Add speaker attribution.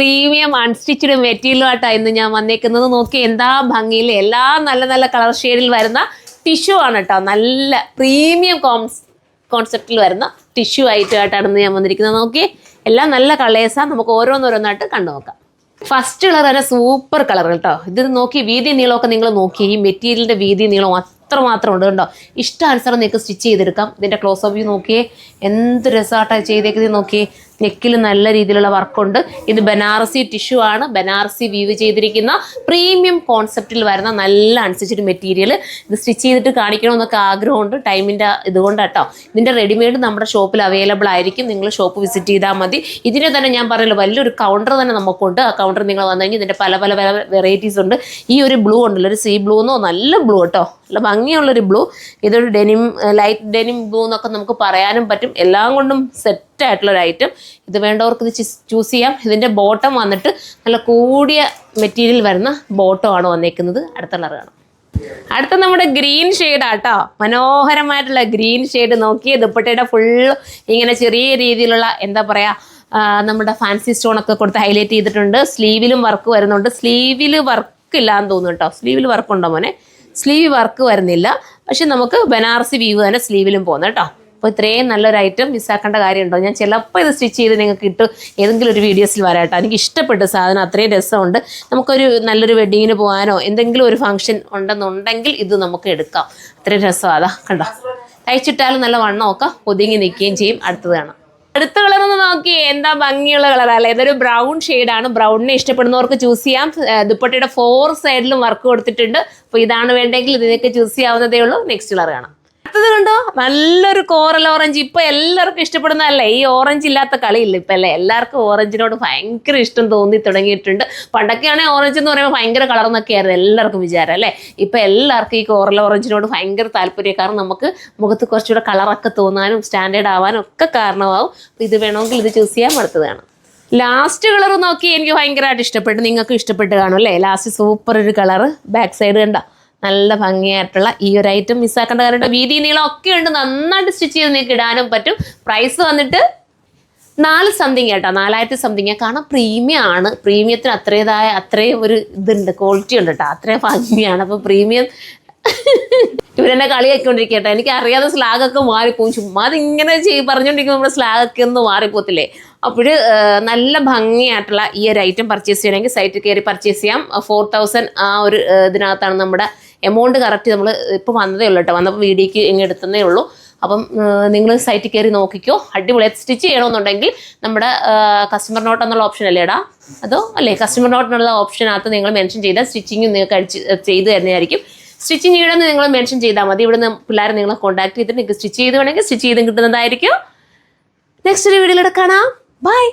Speaker 1: Premium unstitched മെറ്റീരിയലുമായിട്ടാണ് ഇന്ന് ഞാൻ വന്നേക്കുന്നത്. നോക്കി എന്താ ഭംഗിയിൽ എല്ലാ നല്ല നല്ല കളർ ഷെയ്ഡിൽ വരുന്ന ടിഷ്യൂ ആണ് കേട്ടോ. നല്ല പ്രീമിയം കോൺസെപ്റ്റിൽ വരുന്ന ടിഷ്യൂ ആയിട്ടാണ് ഇന്ന് ഞാൻ വന്നിരിക്കുന്നത്. നോക്കി എല്ലാം നല്ല കളേഴ്സാണ്. നമുക്ക് ഓരോന്നോരോന്നായിട്ട് കണ്ടു നോക്കാം. ഫസ്റ്റ് കളർ തന്നെ സൂപ്പർ കളർ കേട്ടോ. ഇത് നോക്കി വീതി നീളമൊക്കെ നിങ്ങൾ നോക്കി, ഈ മെറ്റീരിയലിൻ്റെ വീതി നീളം അത്രമാത്രം ഉണ്ട് കേട്ടോ. ഇഷ്ടാനുസരണം നിങ്ങൾക്ക് സ്റ്റിച്ച് ചെയ്തെടുക്കാം. ഇതിൻ്റെ ക്ലോസ് ഓഫ് വ്യൂ നോക്കിയേ, എന്ത് രസമായിട്ടാണ് ചെയ്തേക്കുന്നത്. നോക്കിയേ, നെക്കിൽ നല്ല രീതിയിലുള്ള വർക്കുണ്ട്. ഇത് ബനാറസി ടിഷ്യൂ ആണ്. ബനാറസി വീവ് ചെയ്തിരിക്കുന്ന പ്രീമിയം കോൺസെപ്റ്റിൽ വരുന്ന നല്ല അൺസ്റ്റിച്ച്ഡ് മെറ്റീരിയൽ. ഇത് സ്റ്റിച്ച് ചെയ്തിട്ട് കാണിക്കണമെന്നൊക്കെ ആഗ്രഹമുണ്ട്, ടൈമിൻ്റെ ഇതുകൊണ്ട് കേട്ടോ. ഇതിൻ്റെ റെഡിമെയ്ഡ് നമ്മുടെ ഷോപ്പിൽ അവൈലബിൾ ആയിരിക്കും. നിങ്ങൾ ഷോപ്പ് വിസിറ്റ് ചെയ്താൽ മതി. ഇതിനെ തന്നെ ഞാൻ പറയല്ലോ, വലിയൊരു കൗണ്ടർ തന്നെ നമുക്കുണ്ട്. ആ കൗണ്ടർ നിങ്ങൾ വന്നു കഴിഞ്ഞാൽ ഇതിൻ്റെ പല പല പല വെറൈറ്റീസ് ഉണ്ട്. ഈ ഒരു ബ്ലൂ ഉണ്ടല്ലോ, ഒരു സീ ബ്ലൂ എന്നോ, നല്ല ബ്ലൂ കേട്ടോ, നല്ല ഭംഗിയുള്ളൊരു ബ്ലൂ. ഇതൊരു ഡെനിം, ലൈറ്റ് ഡെനിം ബ്ലൂ എന്നൊക്കെ നമുക്ക് പറയാനും പറ്റും. എല്ലാം കൊണ്ടും സെറ്റായിട്ടുള്ളൊരു ഐറ്റം. ഇത് വേണ്ടവർക്ക് ഇത് ചൂസ് ചെയ്യാം. ഇതിൻ്റെ ബോട്ടം വന്നിട്ട് നല്ല കൂടിയ മെറ്റീരിയൽ വരുന്ന ബോട്ടം ആണ് വന്നേക്കുന്നത്. അടുത്ത കളർ കാണാം. അടുത്ത നമ്മുടെ ഗ്രീൻ ഷെയ്ഡാട്ടോ, മനോഹരമായിട്ടുള്ള ഗ്രീൻ ഷെയ്ഡ്. നോക്കിയേ, ദുപ്പട്ടയുടെ ഫുള്ള് ഇങ്ങനെ ചെറിയ രീതിയിലുള്ള എന്താ പറയുക, നമ്മുടെ ഫാൻസി സ്റ്റോണൊക്കെ കൊടുത്ത് ഹൈലൈറ്റ് ചെയ്തിട്ടുണ്ട്. സ്ലീവിലും വർക്ക് വരുന്നുണ്ട്. സ്ലീവിൽ വർക്ക് ഇല്ലാന്ന് തോന്നുന്നു കേട്ടോ. സ്ലീവിൽ വർക്കുണ്ടോ മോനെ? സ്ലീവ് വർക്ക് വരുന്നില്ല, പക്ഷെ നമുക്ക് ബനാറസി വീവ് തന്നെ സ്ലീവിലും പോകുന്നത് കേട്ടോ. അപ്പോൾ ഇത്രയും നല്ലൊരു ഐറ്റം മിസ്സാക്കേണ്ട കാര്യമുണ്ടോ? ഞാൻ ചിലപ്പോൾ ഇത് സ്റ്റിച്ച് ചെയ്ത് നിങ്ങൾക്ക് ഇട്ട് ഏതെങ്കിലും ഒരു വീഡിയോസിൽ വരാം കേട്ടോ. എനിക്ക് ഇഷ്ടപ്പെട്ട സാധനം, അത്രയും രസമുണ്ട്. നമുക്കൊരു നല്ലൊരു വെഡ്ഡിങ്ങിന് പോകാനോ എന്തെങ്കിലും ഒരു ഫംഗ്ഷൻ ഉണ്ടെന്നുണ്ടെങ്കിൽ ഇത് നമുക്ക് എടുക്കാം. അത്രയും രസമാണ്. അതാ കണ്ടോ, തയ്ച്ചിട്ടാലും നല്ല വണ്ണമൊക്കെ ഒതുങ്ങി നിൽക്കുകയും ചെയ്യും. അടുത്തത് കാണാം. അടുത്ത കളർ ഒന്ന് നോക്കി, എന്താ ഭംഗിയുള്ള കളറല്ലേ. ഇതൊരു ബ്രൗൺ ഷെയ്ഡാണ്. ബ്രൗണിനെ ഇഷ്ടപ്പെടുന്നവർക്ക് ചൂസ് ചെയ്യാം. ദുപ്പട്ടയുടെ 4 സൈഡിലും വർക്ക് കൊടുത്തിട്ടുണ്ട്. അപ്പോൾ ഇതാണ് വേണ്ടെങ്കിൽ ഇതിനൊക്കെ ചൂസ് ചെയ്യാവുന്നതേ ഉള്ളൂ. നെക്സ്റ്റ് കളർ കാണാം. അടുത്തത് കണ്ടോ, നല്ലൊരു കോറൽ ഓറഞ്ച്. ഇപ്പൊ എല്ലാവർക്കും ഇഷ്ടപ്പെടുന്നതല്ലേ, ഈ ഓറഞ്ച് ഇല്ലാത്ത കളിയില്ല ഇപ്പൊ അല്ലേ. എല്ലാവർക്കും ഓറഞ്ചിനോട് ഭയങ്കര ഇഷ്ടം തോന്നി തുടങ്ങിയിട്ടുണ്ട്. പണ്ടൊക്കെയാണെങ്കിൽ ഓറഞ്ച് എന്ന് പറയുമ്പോൾ ഭയങ്കര കളർ എന്നൊക്കെ ആയിരുന്നു എല്ലാവർക്കും വിചാരം അല്ലേ. ഇപ്പൊ എല്ലാവർക്കും ഈ കോറൽ ഓറഞ്ചിനോട് ഭയങ്കര താല്പര്യം. കാരണം നമുക്ക് മുഖത്ത് കുറച്ചുകൂടെ കളറൊക്കെ തോന്നാനും സ്റ്റാൻഡേർഡ് ആവാനും ഒക്കെ കാരണമാവും. ഇത് വേണമെങ്കിൽ ഇത് ചൂസ് ചെയ്യാൻ. അടുത്തതാണ് ലാസ്റ്റ് കളർ. നോക്കി, എനിക്ക് ഭയങ്കരമായിട്ട് ഇഷ്ടപ്പെട്ടു, നിങ്ങൾക്ക് ഇഷ്ടപ്പെട്ട് കാണും അല്ലേ. ലാസ്റ്റ് സൂപ്പർ ഒരു കളറ്. ബാക്ക് സൈഡ് കണ്ടോ, നല്ല ഭംഗിയായിട്ടുള്ള ഈ ഒരു ഐറ്റം മിസ്സാക്കേണ്ട കാര്യമുണ്ട്. വീതി നീളം ഒക്കെ ഉണ്ട്. നന്നായിട്ട് സ്റ്റിച്ച് ചെയ്ത് നിങ്ങൾക്ക് ഇടാനും പറ്റും. പ്രൈസ് വന്നിട്ട് 4 സംതിങ് കേട്ടോ, 4000 സംതിങ്. കാരണം പ്രീമിയം ആണ്. പ്രീമിയത്തിന് അത്രയും ഒരു ഇതുണ്ട്, ക്വാളിറ്റി ഉണ്ട് കേട്ടോ, അത്രയും ഭംഗിയാണ്. അപ്പോൾ പ്രീമിയം ഇവരെന്നെ കളിയാക്കിക്കൊണ്ടിരിക്കട്ടെ. എനിക്ക് അറിയാതെ സ്ലാഗൊക്കെ മാറിപ്പോകും. ചുമ്മാ അതിങ്ങനെ പറഞ്ഞുകൊണ്ടിരിക്കുമ്പോൾ നമ്മുടെ സ്ലാഗൊക്കെ ഒന്ന് മാറിപ്പോത്തില്ലേ. അപ്പോൾ നല്ല ഭംഗിയായിട്ടുള്ള ഈ ഒരു ഐറ്റം പർച്ചേസ് ചെയ്യണമെങ്കിൽ സൈറ്റിൽ കയറി പർച്ചേസ് ചെയ്യാം. 4000 ആ ഒരു ഇതിനകത്താണ് നമ്മുടെ എമൗണ്ട്. കറക്റ്റ് നമ്മൾ ഇപ്പോൾ വന്നതേ ഉള്ളൂ കേട്ടോ, വന്നപ്പോൾ വീഡിയോക്ക് ഇങ്ങനെ എടുത്തതേ ഉള്ളൂ. അപ്പം നിങ്ങൾ സൈറ്റിൽ കയറി നോക്കിക്കോ. അടിപൊളിയായി സ്റ്റിച്ച് ചെയ്യണമെന്നുണ്ടെങ്കിൽ നമ്മുടെ കസ്റ്റമർ നോട്ട് എന്നുള്ള ഓപ്ഷൻ അല്ലേ ഇടാ, അതോ അല്ലേ, കസ്റ്റമർ നോട്ട് എന്നുള്ള ഓപ്ഷനകത്ത് നിങ്ങൾ മെൻഷൻ ചെയ്താൽ സ്റ്റിച്ചിങ് നിങ്ങൾക്ക് ചെയ്ത് തരുന്നതായിരിക്കും. സ്റ്റിച്ചിങ് ചെയ്യണമെന്ന് നിങ്ങൾ മെൻഷൻ ചെയ്താൽ മതി. ഇവിടുന്ന് പിള്ളേരെ നിങ്ങളെ കോൺടാക്ട് ചെയ്തിട്ട് നിങ്ങൾക്ക് സ്റ്റിച്ച് ചെയ്ത് വേണമെങ്കിൽ സ്റ്റിച്ച് ചെയ്ത് കിട്ടുന്നതായിരിക്കും. നെക്സ്റ്റ് ഒരു വീഡിയോയിലൂടെ കാണാം. ബൈ.